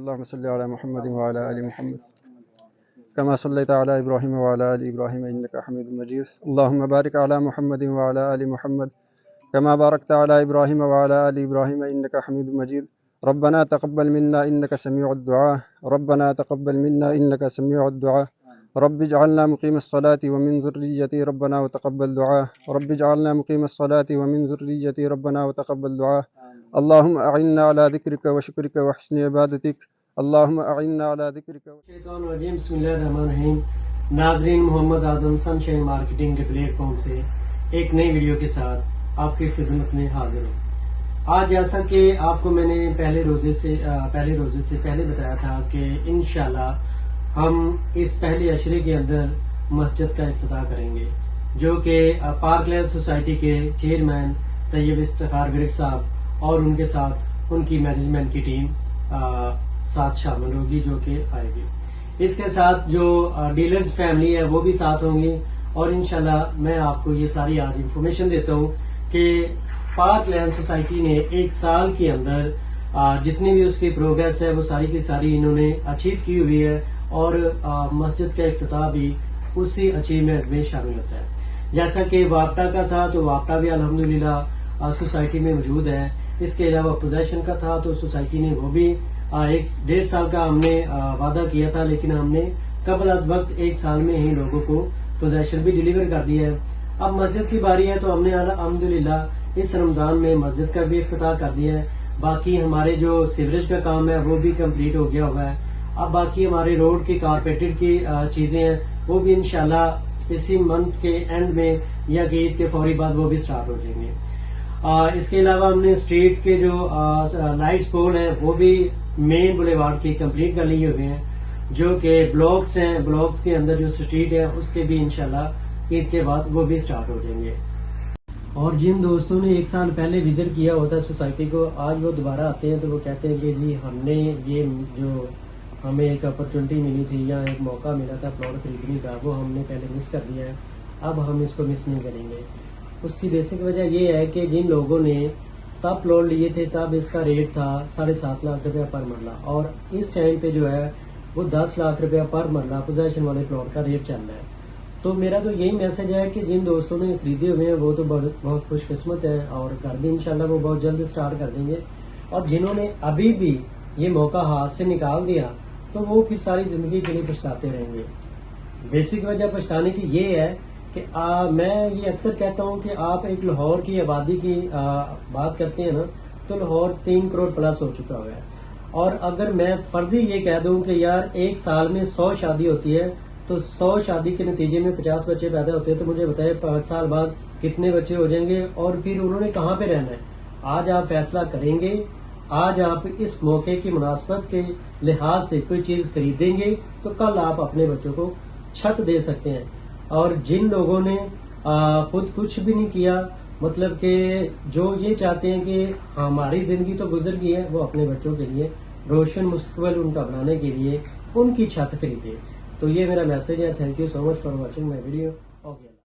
اللهم صل على محمد وعلى آل محمد كما صليت على إبراهيم وعلى آل إبراهيم إنك حميد مجيد اللهم بارك على محمد وعلى آل محمد كما باركت على إبراهيم وعلى آل إبراهيم إنك حميد مجيد ربنا تقبل منا إنك سميع الدعاء ربنا تقبل منا إنك سميع الدعاء رب اجعلنا مقيم الصلاة ومن ذريتي ربنا وتقبل دعاء رب اجعلنا مقيم الصلاة ومن ذريتي ربنا وتقبل دعاء اللهم أعنا على ذكرك وشكرك وحسن عبادتك اللهم أعنا على ذكرك شیطان الرجیم بسم اللہ الرحمن الرحیم ناظرین محمد اعظم سن شائن مارکیٹنگ کے پلیٹ فارم سے ایک نئی ویڈیو کے ساتھ آپ کی خدمت میں حاضر ہوں آج جیسا کہ آپ کو میں نے پہلے روزے سے پہلے بتایا تھا کہ انشاءاللہ ہم اس پہلے عشرے کے اندر مسجد کا افتتاح کریں گے جو کہ پارک لینڈ سوسائٹی کے چیئرمین طیب افتخار گرگ صاحب اور ان کے ساتھ ان کی مینجمنٹ کی ٹیم ساتھ شامل ہوگی جو کہ آئے گی. اس کے ساتھ جو ڈیلرز فیملی ہے وہ بھی ساتھ ہوں گی اور انشاءاللہ میں آپ کو یہ ساری آج انفارمیشن دیتا ہوں کہ پارک لینڈ سوسائٹی نے ایک سال کے اندر جتنی بھی اس کی پروگریس ہے وہ ساری کی ساری انہوں نے اچیو کی ہوئی ہے اور مسجد کا افتتاح بھی اسی اچیومنٹ میں شامل ہوتا ہے. جیسا کہ وابٹا کا تھا تو وابٹا بھی الحمدللہ سوسائٹی میں موجود ہے. اس کے علاوہ پوزیشن کا تھا تو سوسائٹی نے وہ بھی 1.5 سال کا ہم نے وعدہ کیا تھا لیکن ہم نے قبل از وقت 1 سال میں ہی لوگوں کو پوزیشن بھی ڈیلیور کر دیا ہے. اب مسجد کی باری ہے تو ہم نے الحمدللہ اس رمضان میں مسجد کا بھی افتتاح کر دیا ہے. باقی ہمارے جو سیوریج کا کام ہے وہ بھی کمپلیٹ ہو گیا ہوا ہے. اب باقی ہمارے روڈ کی کارپیٹڈ کی چیزیں ہیں وہ بھی انشاءاللہ اسی منتھ کے اینڈ میں یا عید کے فوری بعد وہ بھی سٹارٹ ہو جائیں گے. اس کے علاوہ ہم نے اسٹریٹ کے جو لائٹس پول ہیں وہ بھی مین بولیوارڈ کی کمپلیٹ کر لیے ہوئے ہیں جو کہ بلاکس ہیں. بلاکس کے اندر جو اسٹریٹ ہے اس کے بھی انشاءاللہ عید کے بعد وہ بھی سٹارٹ ہو جائیں گے. اور جن دوستوں نے 1 سال پہلے وزٹ کیا ہوتا ہے سوسائٹی کو آج وہ دوبارہ آتے ہیں تو وہ کہتے ہیں کہ جی ہم نے یہ جو ہمیں ایک اپرچونٹی ملی تھی یا ایک موقع ملا تھا پلاٹ خریدنے کا وہ ہم نے پہلے مس کر دیا ہے اب ہم اس کو مس نہیں کریں گے. اس کی بیسک وجہ یہ ہے کہ جن لوگوں نے تب پلاٹ لیے تھے تب اس کا ریٹ تھا 7.5 لاکھ روپیہ پر مرلہ اور اس ٹائم پہ جو ہے وہ 10 لاکھ روپیہ پر مرلہ پوزیشن والے پلاٹ کا ریٹ چل رہا ہے. تو میرا تو یہی میسج ہے کہ جن دوستوں نے خریدے ہوئے ہیں وہ تو بہت خوش قسمت ہے اور گھر بھی انشاءاللہ وہ بہت جلد سٹارٹ کر دیں گے. اور جنہوں نے ابھی بھی یہ موقع ہاتھ سے نکال دیا تو وہ پھر ساری زندگی کے لیے پچھتاتے رہیں گے. بیسک وجہ پچھتانے کی یہ ہے کہ میں یہ اکثر کہتا ہوں کہ آپ ایک لاہور کی آبادی کی بات کرتے ہیں نا تو لاہور 3 کروڑ پلس ہو چکا ہوا ہے. اور اگر میں فرضی یہ کہہ دوں کہ یار 1 سال میں 100 شادی ہوتی ہے تو 100 شادی کے نتیجے میں 50 بچے پیدا ہوتے ہیں تو مجھے بتائیں 5 سال بعد کتنے بچے ہو جائیں گے اور پھر انہوں نے کہاں پہ رہنا ہے. آج آپ فیصلہ کریں گے آج آپ اس موقع کی مناسبت کے لحاظ سے کوئی چیز خریدیں گے تو کل آپ اپنے بچوں کو چھت دے سکتے ہیں. اور جن لوگوں نے خود کچھ بھی نہیں کیا مطلب کہ جو یہ چاہتے ہیں کہ ہماری زندگی تو گزر گئی ہے وہ اپنے بچوں کے لیے روشن مستقبل ان کا بنانے کے لیے ان کی چھت خریدے. تو یہ میرا میسج ہے. Thank you so much for watching my video. Okay.